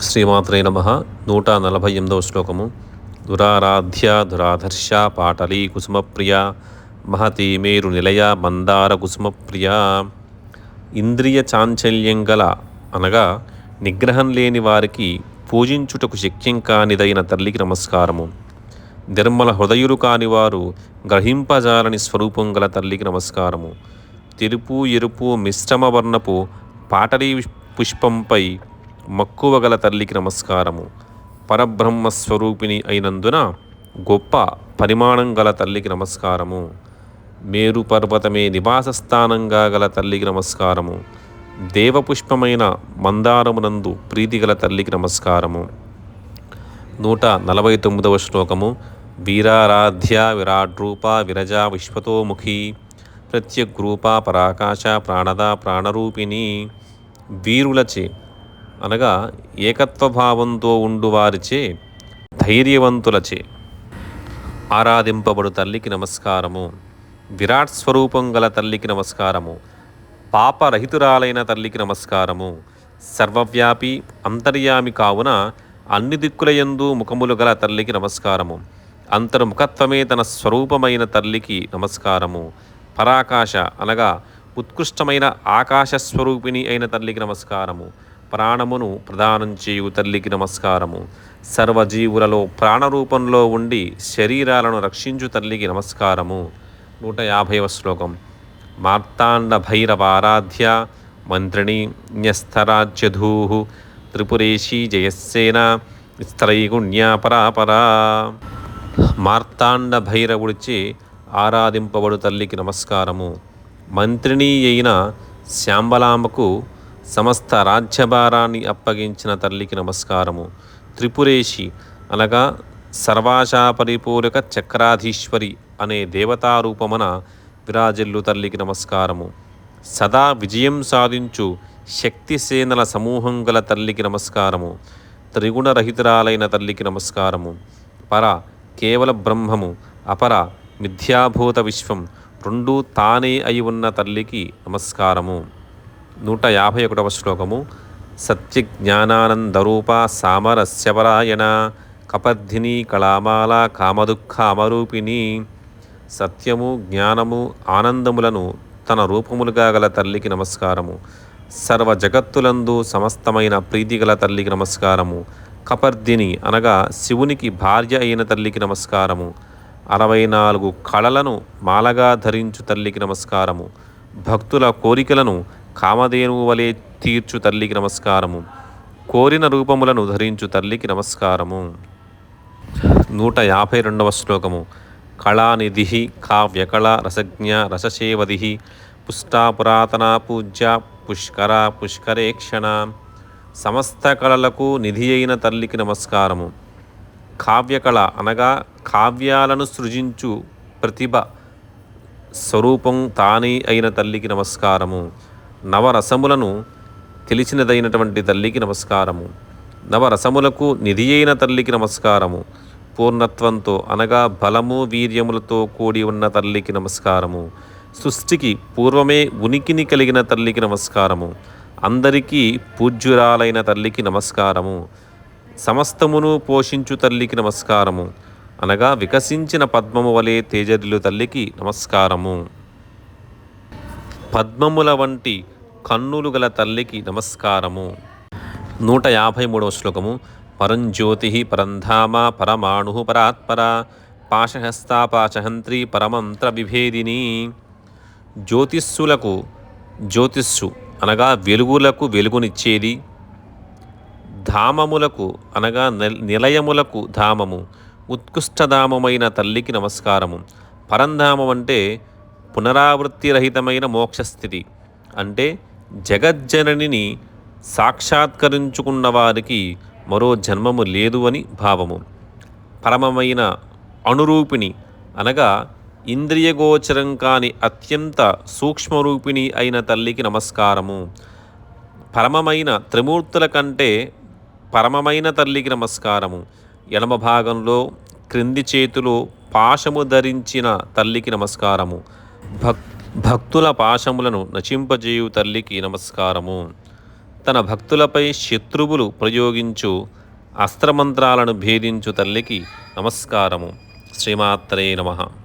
శ్రీమాత్రే నమః. 148వ శ్లోకము. దురారాధ్య దురాధర్ష పాటలీ కుసుమప్రియ మహతీ మేరు నిలయ మందార కుసుమప్రియ. ఇంద్రియ చాంచల్యం గల అనగా నిగ్రహం లేని వారికి పూజించుటకు శక్యం కానిదైన తల్లికి నమస్కారము. నిర్మల హృదయులు కానివారు గ్రహింపజాలని స్వరూపం గల తల్లికి నమస్కారము. తెలుపు ఎరుపు మిశ్రమ వర్ణపు పాటలీ పుష్పంపై మక్కువ గల తల్లికి నమస్కారము. పరబ్రహ్మస్వరూపిణి అయినందున గొప్ప పరిమాణం గల తల్లికి నమస్కారము. మేరు పర్వతమే నివాస స్థానంగా గల తల్లికి నమస్కారము. దేవపుష్పమైన మందారమునందు ప్రీతి గల తల్లికి నమస్కారము. 149వ శ్లోకము. వీరారాధ్య విరాడ్రూప విరజా విశ్వతోముఖి ప్రత్యగ్రూప పరాకాశ ప్రాణద ప్రాణరూపిణి. వీరులచే అనగా ఏకత్వభావంతో ఉండువారిచే ధైర్యవంతులచే ఆరాధింపబడు తల్లికి నమస్కారము. విరాట్ స్వరూపం గల తల్లికి నమస్కారము. పాపరహితురాలైన తల్లికి నమస్కారము. సర్వవ్యాపి అంతర్యామి కావున అన్ని దిక్కులయందు ముఖములు గల తల్లికి నమస్కారము. అంతర్ముఖత్వమే తన స్వరూపమైన తల్లికి నమస్కారము. పరాకాశ అనగా ఉత్కృష్టమైన ఆకాశస్వరూపిణి అయిన తల్లికి నమస్కారము. ప్రాణమును ప్రదానం చేయు తల్లికి నమస్కారము. సర్వజీవులలో ప్రాణరూపంలో ఉండి శరీరాలను రక్షించు తల్లికి నమస్కారము. 150వ శ్లోకం. మార్తాండ భైరవారాధ్య మంత్రిణి న్యస్తరాజ్యధూ త్రిపురేశీ జయస్సేన స్త్రైగుణ్యా పరాపరా. మార్తాండ భైరవుడిచే ఆరాధింపబడు తల్లికి నమస్కారము. మంత్రిణి అయిన శాంబలాంబకు సమస్త రాజ్యభారాన్ని అప్పగించిన తల్లికి నమస్కారము. త్రిపురేశి అనగా సర్వాశా పరిపూరక చక్రాధీశ్వరి అనే దేవతారూపమున విరాజిల్లు తల్లికి నమస్కారము. సదా విజయం సాధించు శక్తిసేనల సమూహం గల తల్లికి నమస్కారము. త్రిగుణరహితురాలైన తల్లికి నమస్కారము. పర కేవల బ్రహ్మము, అపర మిథ్యాభూత విశ్వం రెండూ తానే అయి ఉన్న తల్లికి నమస్కారము. 151వ శ్లోకము. సత్యజ్ఞానానందరూప సామరస్యపరాయణ కపర్ధిని కళామాల కామదుఃఖ అమరూపిణి. సత్యము జ్ఞానము ఆనందములను తన రూపములుగా గల తల్లికి నమస్కారము. సర్వ జగత్తులందు సమస్తమైన ప్రీతి గల తల్లికి నమస్కారము. కపర్ధిని అనగా శివునికి భార్య అయిన తల్లికి నమస్కారము. 64 కళలను మాలగా ధరించు తల్లికి నమస్కారము. భక్తుల కోరికలను కామధేనువు వలె తీర్చు తల్లికి నమస్కారము. కోరిన రూపములను ధరించు తల్లికి నమస్కారము. 152వ శ్లోకము. కళానిధి కావ్యకళ రసజ్ఞ రససేవది పుష్టా పురాతన పూజ్య పుష్కర పుష్కరేక్షణ. సమస్త కళలకు నిధి అయిన తల్లికి నమస్కారము. కావ్యకళ అనగా కావ్యాలను సృజించు ప్రతిభ స్వరూపం తానే అయిన తల్లికి నమస్కారము. నవరసములను తెలిసినదైనటువంటి తల్లికి నమస్కారము. నవరసములకు నిధి అయిన తల్లికి నమస్కారము. పూర్ణత్వంతో అనగా బలము వీర్యములతో కూడి ఉన్న తల్లికి నమస్కారము. సృష్టికి పూర్వమే ఉనికిని కలిగిన తల్లికి నమస్కారము. అందరికీ పూజ్యురాలైన తల్లికి నమస్కారము. సమస్తమును పోషించు తల్లికి నమస్కారము అనగా వికసించిన పద్మము వలె తేజరిల్లు తల్లికి నమస్కారము. పద్మముల వంటి కన్నులు గల తల్లికి నమస్కారము. 153వ శ్లోకము. పరంజ్యోతి పరంధామ పరమాణు పరాత్పర పాశహస్తా పాశహంత్రి పరమంత్ర విభేదిని. జ్యోతిస్సులకు జ్యోతిస్సు అనగా వెలుగులకు వెలుగునిచ్చేది. ధామములకు అనగా నిలయములకు ధామము, ఉత్కృష్టధామమైన తల్లికి నమస్కారము. పరంధామం అంటే పునరావృత్తిరహితమైన మోక్షస్థితి. అంటే జగజ్జననిని సాక్షాత్కరించుకున్న వారికి మరో జన్మము లేదు అని భావము. పరమమైన అణురూపిణి అనగా ఇంద్రియగోచరం కాని అత్యంత సూక్ష్మరూపిణి అయిన తల్లికి నమస్కారము. పరమమైన త్రిమూర్తుల కంటే పరమమైన తల్లికి నమస్కారము. ఎడమ భాగంలో క్రింది చేతిలో పాశము ధరించిన తల్లికి నమస్కారము. భక్తుల పాశములను నశింపజేయు తల్లికి నమస్కారము. తన భక్తులపై శత్రువులు ప్రయోగించు అస్త్రమంత్రాలను భేదించు తల్లికి నమస్కారము. శ్రీమాత్రే నమః.